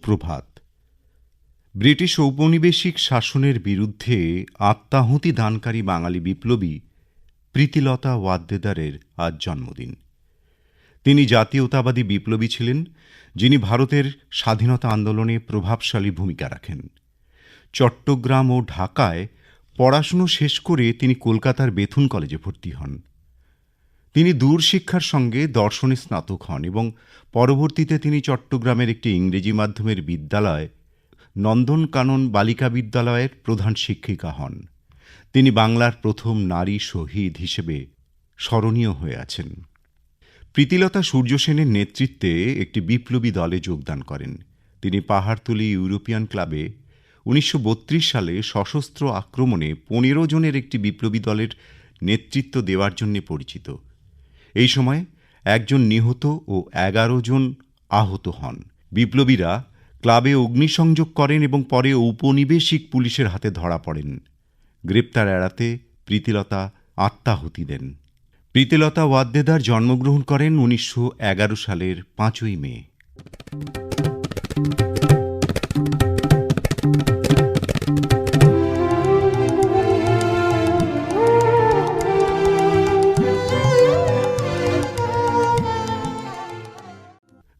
সুপ্রভাত। ব্রিটিশ ঔপনিবেশিক শাসনের বিরুদ্ধে আত্মাহুতি দানকারী বাঙালি বিপ্লবী প্রীতিলতা ওয়াদ্দেদারের আজ জন্মদিন। তিনি জাতীয়তাবাদী বিপ্লবী ছিলেন, যিনি ভারতের স্বাধীনতা আন্দোলনে প্রভাবশালী ভূমিকা রাখেন। চট্টগ্রাম ও ঢাকায় পড়াশুনো শেষ করে তিনি কলকাতার বেথুন কলেজে ভর্তি হন। তিনি দূর শিক্ষার সঙ্গে দর্শনে স্নাতক হন এবং পরবর্তীতে তিনি চট্টগ্রামের একটি ইংরেজি মাধ্যমের বিদ্যালয় নন্দনকানন বালিকা বিদ্যালয়ের প্রধান শিক্ষিকা হন। তিনি বাংলার প্রথম নারী শহীদ হিসেবে স্মরণীয় হয়ে আছেন। প্রীতিলতা সূর্য সেনের নেতৃত্বে একটি বিপ্লবী দলে যোগদান করেন। তিনি পাহাড়তলী ইউরোপিয়ান ক্লাবে 1932 সালে সশস্ত্র আক্রমণে 15 জনের একটি বিপ্লবী দলের নেতৃত্ব দেওয়ার জন্য পরিচিত। এই সময় একজন নিহত ও 11 জন আহত হন। বিপ্লবীরা ক্লাবে অগ্নিসংযোগ করেন এবং পরে ঔপনিবেশিক পুলিশের হাতে ধরা পড়েন। গ্রেপ্তার এড়াতে প্রীতিলতা আত্মাহুতি দেন। প্রীতিলতা ওয়াদ্দেদার জন্মগ্রহণ করেন 1911 সালের 5ই মে।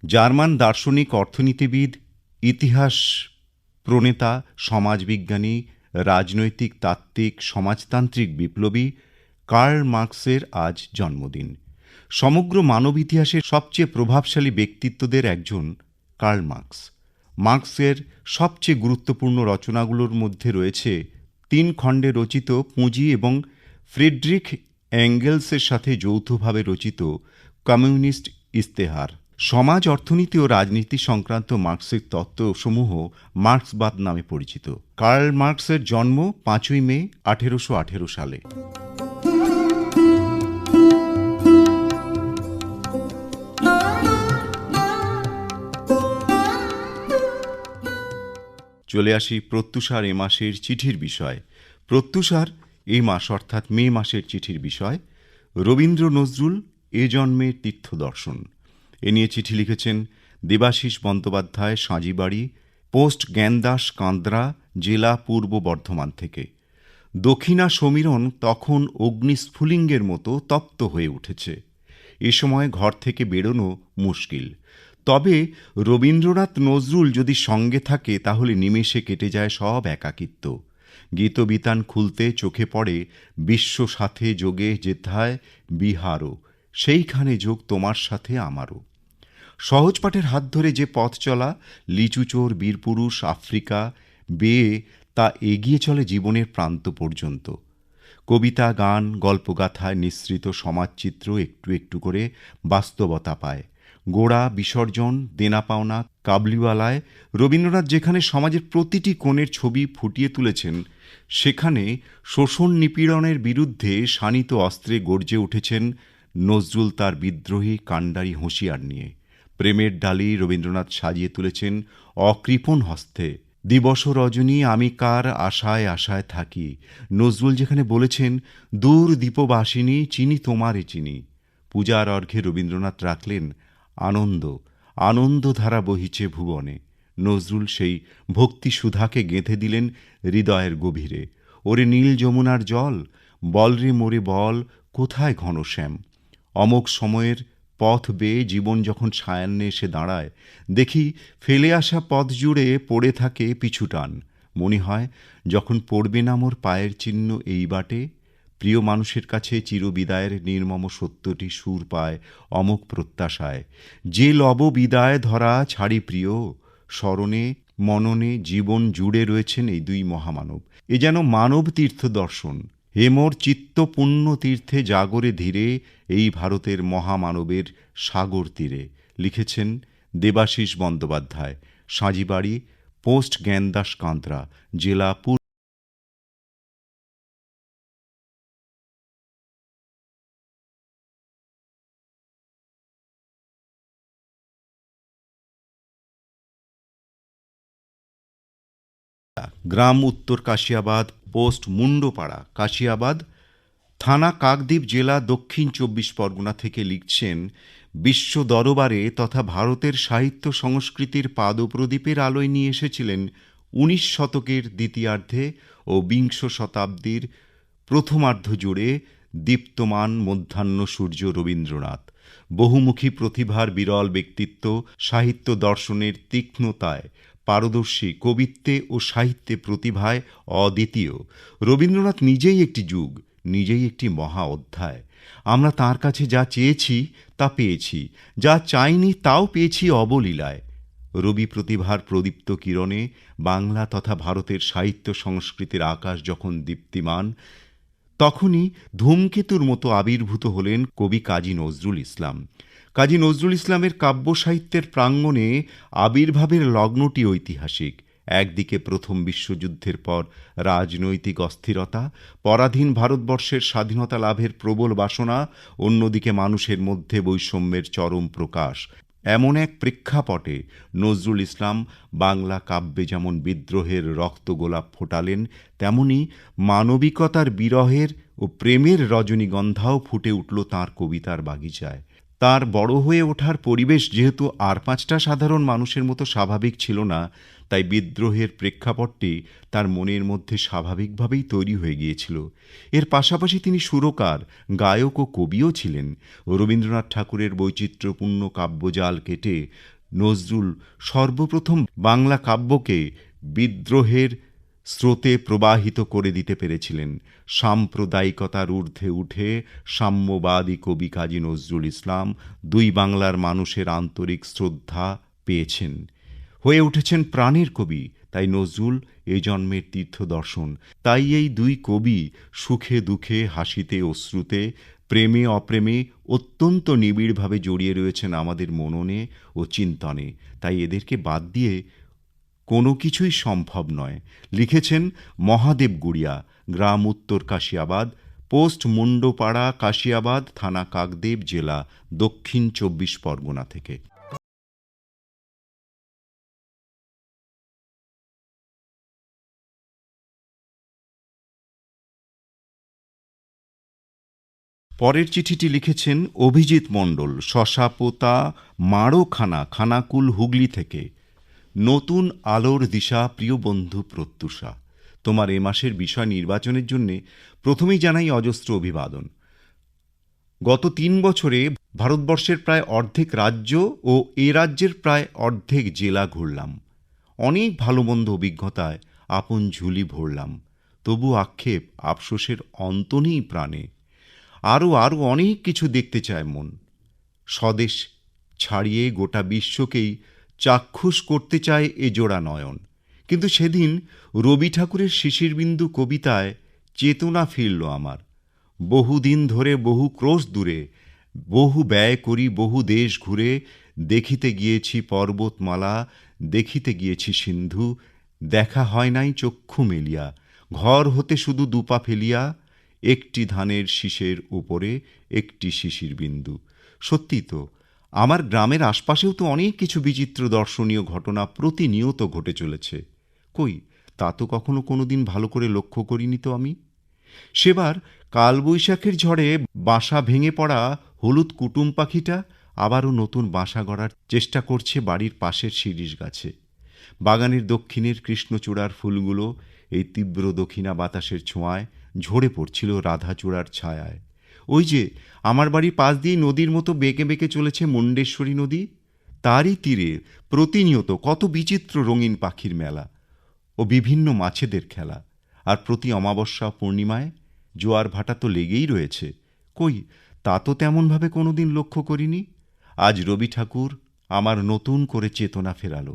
জার্মান দার্শনিক, অর্থনীতিবিদ, ইতিহাস প্রণেতা, সমাজবিজ্ঞানী, রাজনৈতিক তাত্ত্বিক, সমাজতান্ত্রিক বিপ্লবী কার্ল মার্কসের আজ জন্মদিন। সমগ্র মানব ইতিহাসের সবচেয়ে প্রভাবশালী ব্যক্তিত্বদের একজন কার্ল মার্কস। মার্কসের সবচেয়ে গুরুত্বপূর্ণ রচনাগুলোর মধ্যে রয়েছে 3 খণ্ডে রচিত পুঁজি এবং ফ্রিডরিখ এঙ্গেলসের সাথে যৌথভাবে রচিত কমিউনিস্ট ইস্তেহার। সমাজ, অর্থনীতি ও রাজনীতি সংক্রান্ত মার্কসের তত্ত্বসমূহ মার্কসবাদ নামে পরিচিত। কার্ল মার্কসের জন্ম 5ই মে 1818 সালে। চলে আসি প্রত্যুষার এ মাসের চিঠির বিষয়। প্রত্যুষার এই মাস অর্থাৎ মে মাসের চিঠির বিষয় রবীন্দ্র নজরুল এ জন্মের তীর্থদর্শন। এ নিয়ে চিঠি লিখেছেন দেবাশিস বন্দ্যোপাধ্যায়, সাঁজিবাড়ি, পোস্ট জ্ঞানদাস, কান্দ্রা, জেলা পূর্ব বর্ধমান থেকে। দক্ষিণা সমীরণ তখন অগ্নিস্ফুলিঙ্গের মতো তপ্ত হয়ে উঠেছে। এ সময় ঘর থেকে বেরোনো মুশকিল। তবে রবীন্দ্রনাথ নজরুল যদি সঙ্গে থাকে তাহলে নিমেষে কেটে যায় সব একাকিত্ব। গীতবিতান খুলতে চোখে পড়ে বিশ্ব সাথে যোগে যেথায় বিহারও, সেইখানে যোগ তোমার সাথে আমারও। সহজ পাঠের হাত ধরে যে পথ চলা, লিচুচোর, বীরপুরুষ, আফ্রিকা বেয়ে তা এগিয়ে চলে জীবনের প্রান্ত পর্যন্ত। কবিতা, গান, গল্পগাথায় নিঃসৃত সমাজচিত্র একটু একটু করে বাস্তবতা পায়। গোড়া, বিসর্জন, দেনা পাওনা, কাবলিওয়ালায় রবীন্দ্রনাথ যেখানে সমাজের প্রতিটি কোণের ছবি ফুটিয়ে তুলেছেন, সেখানে শোষণ নিপীড়নের বিরুদ্ধে শানিত অস্ত্রে গর্জে উঠেছেন নজরুল তার বিদ্রোহী কাণ্ডারি হুঁশিয়ার নিয়ে। প্রেমের ডালি রবীন্দ্রনাথ সাজিয়ে তুলেছেন অকৃপণ হস্তে। দিবস রজনী আমি কার আশায় আশায় থাকি, নজরুল যেখানে বলেছেন দূর দীপবাসিনী চিনি তোমারে চিনি। পূজার অর্ঘ্যে রবীন্দ্রনাথ রাখলেন আনন্দ, আনন্দধারা বহিছে ভুবনে। নজরুল সেই ভক্তি সুধাকে গেঁথে দিলেন হৃদয়ের গভীরে। ওরে নীল যমুনার জল, বল রে মোরে বল, কোথায় ঘনশ্যাম। অমোঘ সময়ের পথ বেয়ে জীবন যখন সায়ান্নে এসে দাঁড়ায়, দেখি ফেলে আসা পথ জুড়ে পড়ে থাকে পিছুটান। মনে হয় যখন পড়বে না মোর পায়ের চিহ্ন এই বাটে, প্রিয় মানুষের কাছে চিরবিদায়ের নির্মম সত্যটি সুর পায় অমোঘ প্রত্যাশায়। যে লব বিদায় ধরা ছাড়ি প্রিয়, স্মরণে মননে জীবন জুড়ে রয়েছেন এই 2 মহামানব। এ যেন মানব তীর্থ দর্শন। হে মোর চিত্ত পুণ্য তীর্থে জাগরে ধীরে, এই ভারতের মহামানবের সাগর তীরে। লিখেছেন দেবাশিস বন্দ্যোপাধ্যায়, সাঁজিবাড়ি, পোস্ট জ্ঞানদাস, কান্দ্রা, জেলা পূর্ব। গ্রাম উত্তর কাশিয়াবাদ, পোস্ট মুন্ডপাড়া, কাশিয়াবাদ, থানা কাকদ্বীপ, জেলা দক্ষিণ 24 পরগনা থেকে লিখছেন বিশ্ব দরবারে তথা ভারতের সাহিত্য সংস্কৃতির পাদপ্রদীপের আলোয় নিয়ে এসেছিলেন ১৯ শতকের দ্বিতীয়ার্ধে ও বিংশ শতাব্দীর প্রথমার্ধ জুড়ে দীপ্তমান মধ্যাহ্ন সূর্য রবীন্দ্রনাথ। বহুমুখী প্রতিভার বিরল ব্যক্তিত্ব, সাহিত্য দর্শনের তীক্ষ্ণতায় পারদর্শী, কবিত্বে ও সাহিত্যে প্রতিভায় অদ্বিতীয়। রবীন্দ্রনাথ নিজেই একটি যুগ, নিজেই একটি মহা অধ্যায়। আমরা তাঁর কাছে যা চেয়েছি তা পেয়েছি, যা চাইনি তাও পেয়েছি অবলীলায়। রবি প্রতিভার প্রদীপ্ত কিরণে বাংলা তথা ভারতের সাহিত্য সংস্কৃতির আকাশ যখন দীপ্তিমান, তখনই ধূমকেতুর মতো আবির্ভূত হলেন কবি কাজী নজরুল ইসলাম। কাজী নজরুল ইসলামের কাব্য সাহিত্যের প্রাঙ্গণে আবির্ভাবের লগ্নটি ঐতিহাসিক। একদিকে প্রথম বিশ্বযুদ্ধের পর রাজনৈতিক অস্থিরতা, পরাধীন ভারতবর্ষের স্বাধীনতা লাভের প্রবল বাসনা, অন্যদিকে মানুষের মধ্যে বৈষম্যের চরম প্রকাশ। এমন এক প্রেক্ষাপটে নজরুল ইসলাম বাংলা কাব্যে যেমন বিদ্রোহের রক্তগোলাপ ফোটালেন, তেমনি মানবিকতার বিরহের ও প্রেমের রজনীগন্ধাও ফুটে উঠল তাঁর কবিতার বাগিচায়। তার বড় হয়ে ওঠার পরিবেশ যেহেতু আর পাঁচটা সাধারণ মানুষের মতো স্বাভাবিক ছিল না, তাই বিদ্রোহের প্রেক্ষাপটটি তার মনের মধ্যে স্বাভাবিকভাবেই তৈরি হয়ে গিয়েছিল। এর পাশাপাশি তিনি সুরকার, গায়ক ও কবিও ছিলেন। রবীন্দ্রনাথ ঠাকুরের বৈচিত্র্যপূর্ণ কাব্যজাল কেটে নজরুল সর্বপ্রথম বাংলা কাব্যকে বিদ্রোহের স্রোতে প্রবাহিত করে দিতে পেরেছিলেন। সাম্প্রদায়িকতার ঊর্ধ্বে উঠে সাম্যবাদী কবি কাজী নজরুল ইসলাম দুই বাংলার মানুষের আন্তরিক শ্রদ্ধা পেয়েছেন, হয়ে উঠেছেন প্রাণের কবি। তাই নজরুল এ জন্মের তীর্থদর্শন। তাই এই দুই কবি সুখে দুঃখে, হাসিতে অশ্রুতে, প্রেমে অপ্রেমে অত্যন্ত নিবিড়ভাবে জড়িয়ে রয়েছেন আমাদের মননে ও চিন্তনে। তাই এদেরকে বাদ দিয়ে কোনো কিছুই সম্ভব নয়। লিখেছেন মহাদেব গুড়িয়া, গ্রাম উত্তর কাশিয়াবাদ, পোস্ট মুন্ডোপাড়া, কাশিয়াবাদ, থানা কাকদ্বীপ, জেলা দক্ষিণ ২৪ পরগনা থেকে। পরের চিঠিটি লিখেছেন অভিজিৎ মণ্ডল, শশাপোতা মাড়োখানা, খানাকুল, হুগলি থেকে। নতুন আলোর দিশা প্রিয় বন্ধু প্রত্যুষা, তোমার এ মাসের বিষয় নির্বাচনের জন্যে প্রথমেই জানাই অজস্র অভিবাদন। গত ৩ বছরে ভারতবর্ষের প্রায় অর্ধেক রাজ্য ও এ রাজ্যের প্রায় অর্ধেক জেলা ঘুরলাম। অনেক ভালো মন্দ অভিজ্ঞতায় আপন ঝুলি ভরলাম। তবু আক্ষেপ আফসোসের অন্ত নেই প্রাণে। আরও অনেক কিছু দেখতে চায় মন। স্বদেশ ছাড়িয়ে গোটা বিশ্বকেই চাক্ষুষ করতে চায় এ জোড়া নয়ন। কিন্তু সেদিন রবি ঠাকুরের শিশিরবিন্দু কবিতায় চেতনা ফিরল আমার। বহুদিন ধরে বহু ক্রোশ দূরে, বহু ব্যয় করি বহু দেশ ঘুরে, দেখিতে গিয়েছি পর্বতমালা, দেখিতে গিয়েছি সিন্ধু, দেখা হয় নাই চক্ষু মেলিয়া, ঘর হতে শুধু দুপা ফেলিয়া, একটি ধানের শীষের উপরে একটি শিশির বিন্দু। সত্যি তো, আমার গ্রামের আশপাশেও তো অনেক কিছু বিচিত্র দর্শনীয় ঘটনা প্রতিনিয়ত ঘটে চলেছে। কই, তা তো কখনো কোনোদিন ভালো করে লক্ষ্য করিনি তো আমি। সেবার কালবৈশাখের ঝড়ে বাসা ভেঙে পড়া হলুদ কুটুম পাখিটা আবারও নতুন বাসা গড়ার চেষ্টা করছে বাড়ির পাশের শিরীষ গাছে। বাগানের দক্ষিণের কৃষ্ণচূড়ার ফুলগুলো এই তীব্র দক্ষিণা বাতাসের ছোঁয়ায় ঝরে পড়ছিল রাধাচূড়ার ছায়ায়। ওই যে আমার বাড়ির পাশ দিয়ে নদীর মতো বেঁকে বেঁকে চলেছে মুণ্ডেশ্বরী নদী, তারই তীরে প্রতিনিয়ত কত বিচিত্র রঙিন পাখির মেলা ও বিভিন্ন মাছেদের খেলা। আর প্রতি অমাবস্যা পূর্ণিমায় জোয়ার ভাটা তো লেগেই রয়েছে। কই, তা তো তেমনভাবে কোনোদিন লক্ষ্য করিনি। আজ রবি ঠাকুর আমার নতুন করে চেতনা ফেরালো।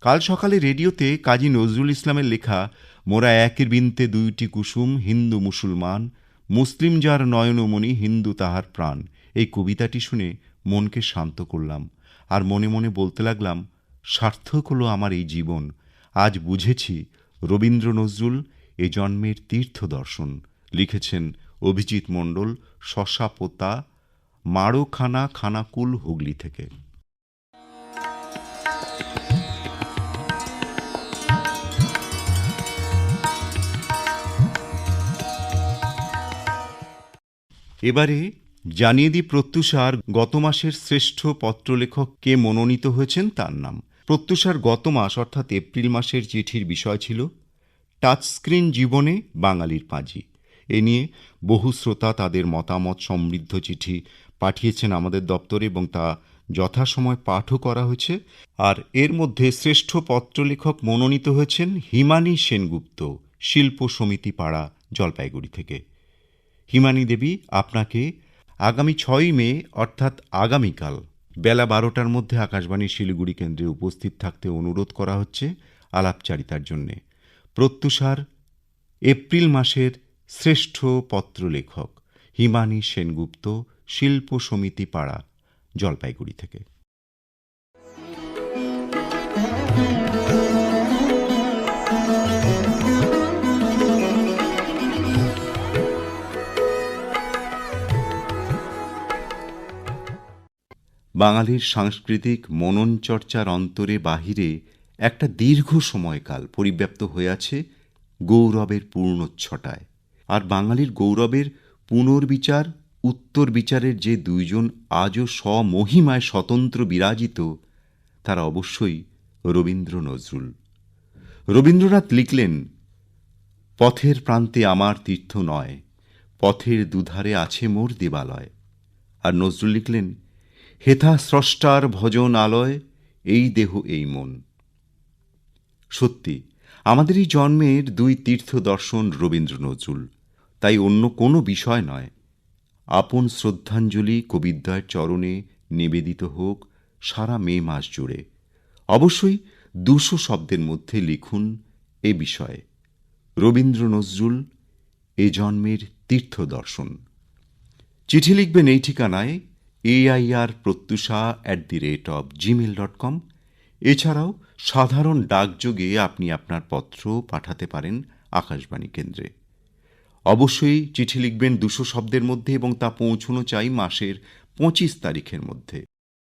কাল সকালে রেডিওতে কাজী নজরুল ইসলামের লেখা মোরা একের বিনতে দুইটি কুসুম, হিন্দু মুসলমান, মুসলিম যার নয়নমণি, হিন্দু তাহার প্রাণ, এই কবিতাটি শুনে মনকে শান্ত করলাম। আর মনে মনে বলতে লাগলাম, সার্থক হলো আমার এই জীবন। আজ বুঝেছি রবীন্দ্র নজরুল এ জন্মের তীর্থ দর্শন। লিখেছেন অভিজিৎ মণ্ডল, শশাপোতা মাড়োখানা, খানাকুল, হুগলি থেকে। এবারে জানিয়ে দিই প্রত্যুষার গত মাসের শ্রেষ্ঠ পত্রলেখক কে মনোনীত হয়েছেন তার নাম। প্রত্যুষার গত মাস অর্থাৎ এপ্রিল মাসের চিঠির বিষয় ছিল টাচস্ক্রিন জীবনে বাঙালির পাঁজি। এ নিয়ে বহু শ্রোতা তাদের মতামত সমৃদ্ধ চিঠি পাঠিয়েছেন আমাদের দপ্তরে এবং তা যথাসময় পাঠও করা হয়েছে। আর এর মধ্যে শ্রেষ্ঠ পত্রলেখক মনোনীত হয়েছেন হিমানী সেনগুপ্ত, শিল্প সমিতি পাড়া, জলপাইগুড়ি থেকে। হিমানী দেবী, আপনাকে আগামী 6 মে অর্থাৎ আগামীকাল বেলা 12টার মধ্যে আকাশবাণী শিলিগুড়ি কেন্দ্রে উপস্থিত থাকতে অনুরোধ করা হচ্ছে আলাপচারিতার জন্যে। প্রত্যুষার এপ্রিল মাসের শ্রেষ্ঠ পত্রলেখক হিমানী সেনগুপ্ত, শিল্প সমিতি পাড়া, জলপাইগুড়ি থেকে। বাঙালির সাংস্কৃতিক মনন চর্চার অন্তরে বাহিরে একটা দীর্ঘ সময়কাল পরিব্যাপ্ত হয়ে আছে গৌরবের পূর্ণচ্ছটায়। আর বাঙালির গৌরবের পুনর্বিচার উত্তর বিচারের যে দুইজন আজও স্বমহিমায় স্বতন্ত্র বিরাজিত, তারা অবশ্যই রবীন্দ্র নজরুল। রবীন্দ্রনাথ লিখলেন, পথের প্রান্তে আমার তীর্থ নয়, পথের দুধারে আছে মোর দেবালয়। আর নজরুল লিখলেন, হেথা স্রষ্টার ভজন আলয়, এই দেহ এই মন। সত্যি আমাদের এই জন্মের দুই তীর্থ দর্শন রবীন্দ্র নজরুল, তাই অন্য কোনো বিষয় নয়। আপন শ্রদ্ধাঞ্জলি কবিদ্বয়ের চরণে নিবেদিত হোক সারা মে মাস জুড়ে। অবশ্যই 200 শব্দের মধ্যে লিখুন এ বিষয়ে, রবীন্দ্র নজরুল এ জন্মের তীর্থ দর্শন। চিঠি লিখবেন এই ঠিকানায় airprotyusha@gmail.com। এছাড়াও সাধারণ ডাকযোগে আপনি আপনার পত্র পাঠাতে পারেন আকাশবাণী কেন্দ্রে। অবশ্যই চিঠি লিখবেন 200 শব্দের মধ্যে এবং তা পৌঁছানো চাই মাসের 25 তারিখের মধ্যে।